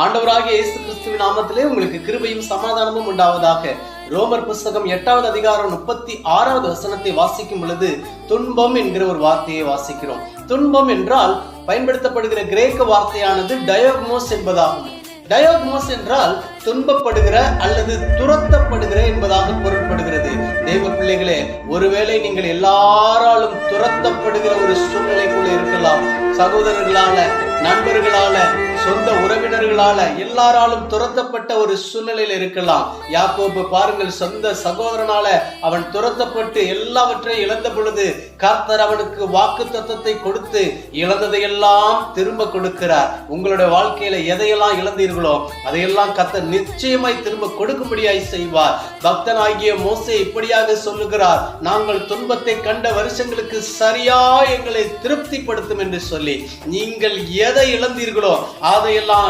ஆண்டவராகிய இயேசு கிறிஸ்துவின் நாமத்திலே உங்களுக்கு கிருபையும் சமாதானமும் உண்டாவதாக. ரோமர் புஸ்தகம் 8வது அதிகாரம் 36வது வசனத்தை வாசிக்கும் பொழுது துன்பம் என்கிற ஒரு வார்த்தையை வாசிக்கிறோம். துன்பம் என்றால் பயன்படுத்தப்படுகிற கிரேக்க வார்த்தையானது டயோக்மோஸ் என்பதாகும். டயோக்மோஸ் என்றால் துன்பப்படுகிற அல்லது துரத்தப்படுகிற என்பதாக பொருட்படுகிறது. தேவ பிள்ளைகளே, ஒருவேளை நீங்கள் எல்லாராலும் துரத்தப்படுகிற ஒரு சூழ்நிலைக்குள்ள இருக்கலாம். சகோதரர்களால, நண்பர்களால, சொந்த உறவினர்களால எல்லாராலும் துரத்தப்பட்ட ஒரு சூழ்நிலையில் இருக்கலாம். யாக்கோபு பாருங்கள், சொந்த சகோதரனால அவன் துரத்தப்பட்டு எல்லாவற்றையும் இழந்த பொழுது கர்த்தர் அவனுக்கு வாக்குத்தத்தத்தை கொடுத்து இழந்ததையெல்லாம் திரும்ப கொடுக்கிறார். உங்களுடைய வாழ்க்கையில எதையெல்லாம் இழந்தீர்களோ அதையெல்லாம் கர்த்தர் நிச்சயமாய் திரும்ப கொடுக்கும்படியாய் செய்வார். பக்தனாகிய மோசே இப்படியாக சொல்லுகிறார், நாங்கள் துன்பத்தை கண்ட வருஷங்களுக்கு சரியா எங்களை திருப்திப்படுத்தும் என்று சொல்லி. நீங்கள் எதை இழந்தீர்களோ அதையெல்லாம்